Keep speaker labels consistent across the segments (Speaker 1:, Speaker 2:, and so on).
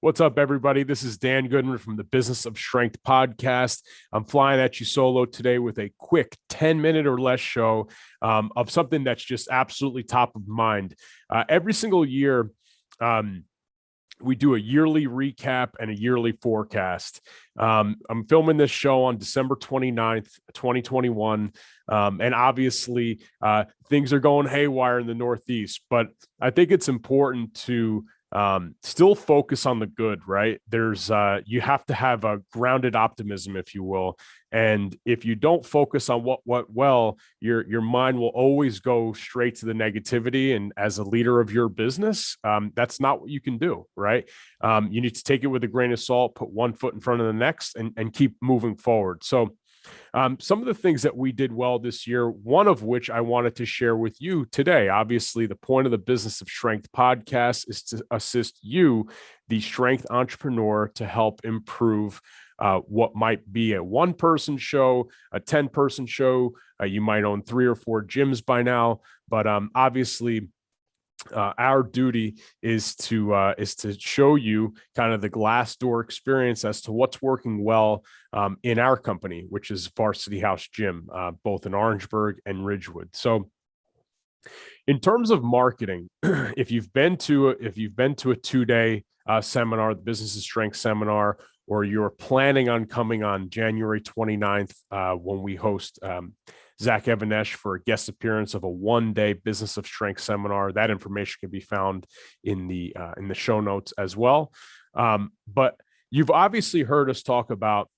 Speaker 1: What's up, everybody? This is Dan Goodman from the Business of Strength podcast. I'm flying at you solo today with a quick 10-minute or less show of something that's just absolutely top of mind. Every single year, we do a yearly recap and a yearly forecast. I'm filming this show on December 29th, 2021. And obviously, things are going haywire in the Northeast, but I think it's important to still focus on the good, right? You have to have a grounded optimism, if you will. And if you don't focus on what well, your mind will always go straight to the negativity. And as a leader of your business, that's not what you can do, right? You need to take it with a grain of salt, put one foot in front of the next, and keep moving forward. So some of the things that we did well this year, one of which I wanted to share with you today. Obviously, the point of the Business of Strength podcast is to assist you, the strength entrepreneur, to help improve what might be a one-person show, a 10-person show. You might own 3 or 4 gyms by now, but obviously, our duty is to show you kind of the glass door experience as to what's working well in our company, which is Varsity House Gym, both in Orangeburg and Ridgewood. So in terms of marketing, if you've been to a 2-day seminar, the Business of Strength seminar, or you're planning on coming on January 29th when we host Zach Evanesh for a guest appearance of a 1-day Business of Strength seminar. That information can be found in the show notes as well. But you've obviously heard us talk about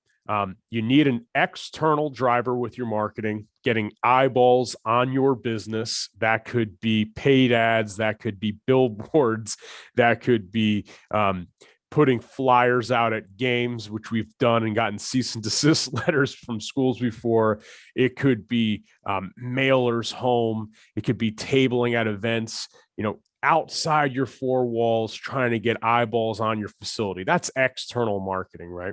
Speaker 1: you need an external driver with your marketing, getting eyeballs on your business. That could be paid ads, that could be billboards, that could be putting flyers out at games, which we've done and gotten cease and desist letters from schools before. It could be mailers home. It could be tabling at events, outside your 4 walls, trying to get eyeballs on your facility. That's external marketing, right?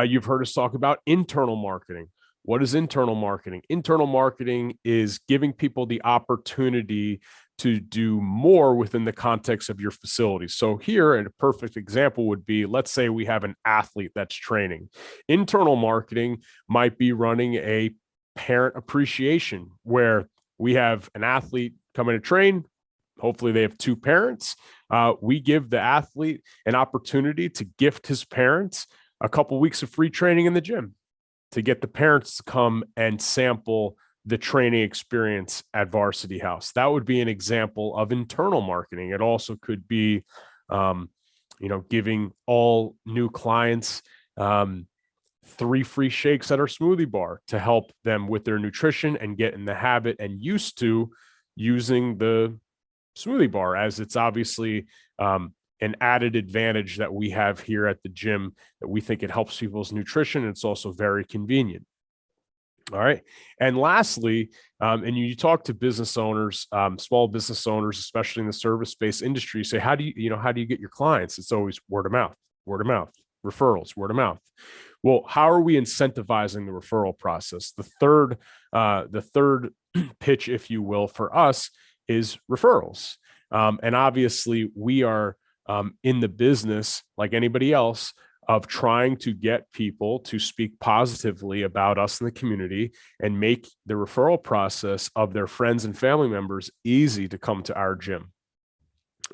Speaker 1: You've heard us talk about internal marketing. What is internal marketing? Internal marketing is giving people the opportunity to do more within the context of your facility. So here, a perfect example would be, let's say we have an athlete that's training. Internal marketing might be running a parent appreciation where we have an athlete coming to train. Hopefully they have 2 parents. We give the athlete an opportunity to gift his parents a couple weeks of free training in the gym to get the parents to come and sample the training experience at Varsity House. That would be an example of internal marketing. It also could be, giving all new clients 3 free shakes at our smoothie bar to help them with their nutrition and get in the habit and used to using the smoothie bar, as it's obviously an added advantage that we have here at the gym, that we think it helps people's nutrition. It's also very convenient. All right. And lastly, and you talk to business owners, small business owners, especially in the service-based industry, say, how do you get your clients? It's always word of mouth, referrals, word of mouth. Well, how are we incentivizing the referral process? The third pitch, if you will, for us is referrals. And obviously we are in the business, like anybody else, of trying to get people to speak positively about us in the community and make the referral process of their friends and family members easy to come to our gym.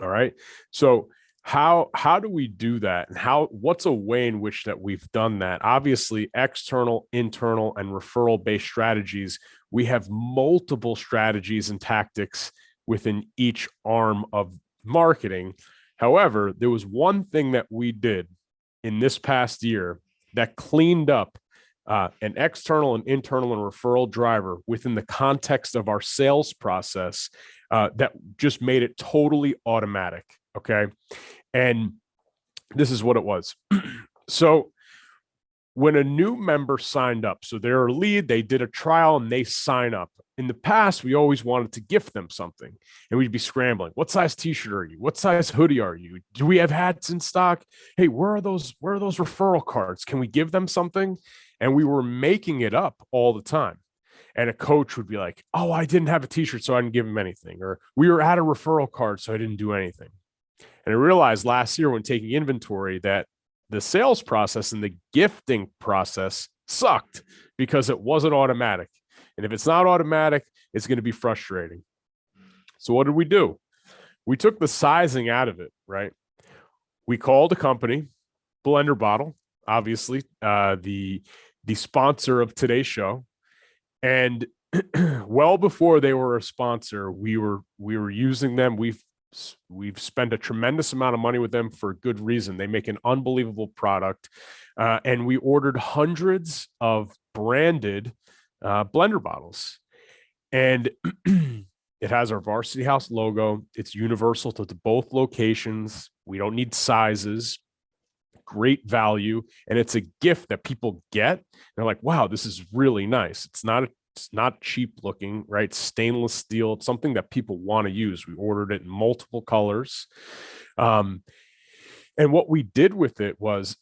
Speaker 1: All right. So how do we do that? And what's a way in which that we've done that? Obviously, external, internal, and referral-based strategies. We have multiple strategies and tactics within each arm of marketing. However, there was one thing that we did in this past year that cleaned up an external and internal and referral driver within the context of our sales process that just made it totally automatic. Okay. And this is what it was. So when a new member signed up, so they're a lead, they did a trial and they sign up. In the past, we always wanted to gift them something and we'd be scrambling. What size t-shirt are you? What size hoodie are you? Do we have hats in stock? Hey, where are those referral cards? Can we give them something? And we were making it up all the time. And a coach would be like, oh, I didn't have a t-shirt, so I didn't give him anything. Or we were at a referral card, so I didn't do anything. And I realized last year when taking inventory that the sales process and the gifting process sucked because it wasn't automatic. And if it's not automatic, it's going to be frustrating. So what did we do? We took the sizing out of it, right? We called a company, Blender Bottle, obviously, the sponsor of today's show. And well before they were a sponsor, we were using them. We've spent a tremendous amount of money with them for good reason. They make an unbelievable product, and we ordered hundreds of branded blender bottles, and it has our Varsity House logo. It's universal to both locations. We don't need sizes. Great value, and it's a gift that people get. They're like, wow, this is really nice. It's not cheap looking, right? Stainless steel. It's something that people want to use. We ordered it in multiple colors. And what we did with it was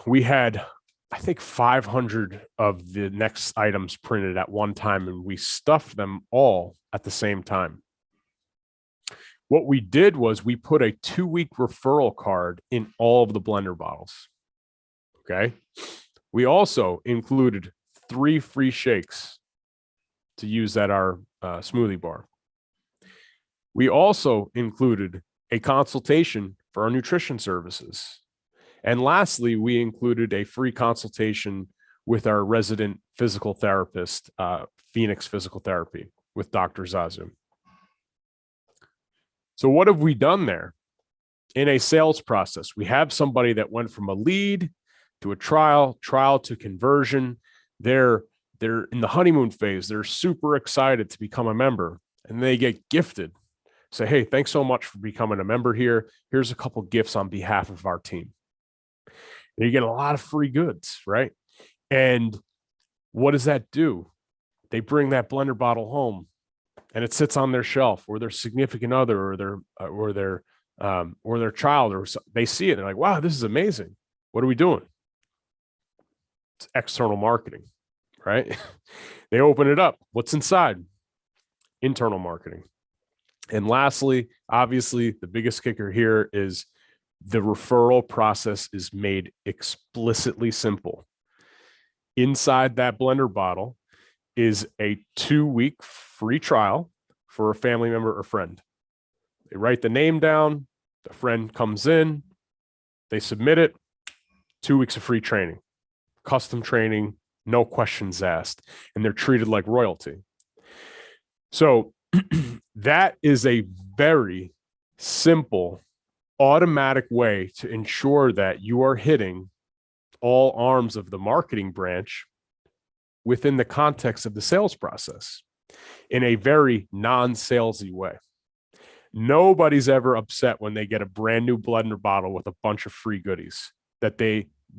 Speaker 1: we had, I think, 500 of the next items printed at one time, and we stuffed them all at the same time. What we did was we put a 2-week referral card in all of the blender bottles. Okay. We also included 3 free shakes to use at our smoothie bar. We also included a consultation for our nutrition services. And lastly, we included a free consultation with our resident physical therapist, Phoenix Physical Therapy, with Dr. Zazu. So what have we done there? In a sales process, we have somebody that went from a lead to a trial to conversion. They're in the honeymoon phase. They're super excited to become a member, and they get gifted. Say, hey, thanks so much for becoming a member here. Here's a couple gifts on behalf of our team. And you get a lot of free goods, right? And what does that do? They bring that blender bottle home, and it sits on their shelf, or their significant other, or their child, or they see it. And they're like, wow, this is amazing. What are we doing? It's external marketing, right? They open it up. What's inside? Internal marketing. And lastly, obviously, the biggest kicker here is the referral process is made explicitly simple. Inside that blender bottle is a 2-week free trial for a family member or friend. They write the name down, the friend comes in, they submit it, 2 weeks of free training, custom training, no questions asked, and they're treated like royalty. So that is a very simple, automatic way to ensure that you are hitting all arms of the marketing branch within the context of the sales process in a very non-salesy way. Nobody's ever upset when they get a brand new blender bottle with a bunch of free goodies that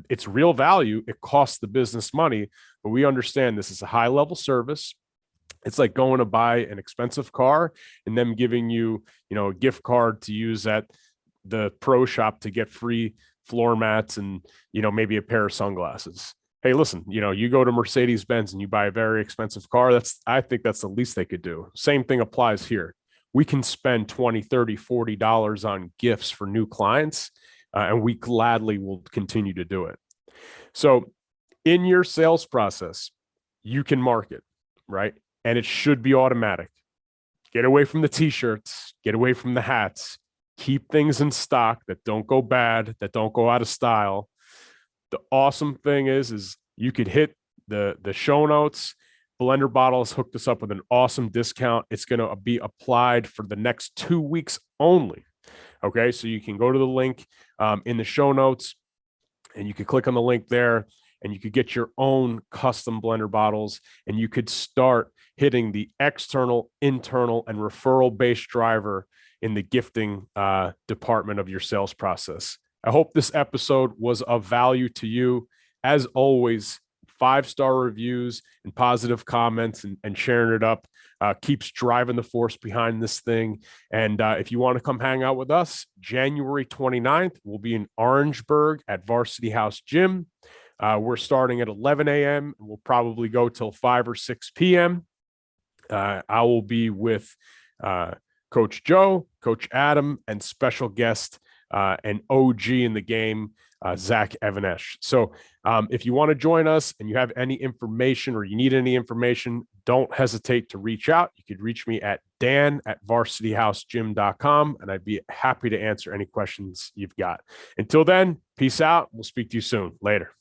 Speaker 1: it's real value. It costs the business money, but we understand this is a high level service. It's like going to buy an expensive car and them giving you, a gift card to use at the pro shop to get free floor mats and, maybe a pair of sunglasses. Hey, listen, you go to Mercedes-Benz and you buy a very expensive car. I think that's the least they could do. Same thing applies here. We can spend $20, $30, $40 on gifts for new clients, and we gladly will continue to do it. So in your sales process, you can market, right? And it should be automatic. Get away from the t-shirts, get away from the hats, keep things in stock that don't go bad, that don't go out of style. The awesome thing is you could hit the show notes. Blender Bottles hooked us up with an awesome discount. It's going to be applied for the next 2 weeks only. Okay, so you can go to the link in the show notes, and you can click on the link there, and you could get your own custom blender bottles, and you could start hitting the external, internal, and referral-based driver in the gifting department of your sales process. I hope this episode was of value to you. As always, 5-star reviews and positive comments and sharing it up keeps driving the force behind this thing. And if you want to come hang out with us, January 29th, we'll be in Orangeburg at Varsity House Gym. We're starting at 11 a.m. We'll probably go till 5 or 6 p.m. I will be with Coach Joe, Coach Adam, and special guest and OG in the game, Zach Evanesh. So if you want to join us and you have any information or you need any information, don't hesitate to reach out. You could reach me at dan@varsityhousegym.com, and I'd be happy to answer any questions you've got. Until then, peace out. We'll speak to you soon. Later.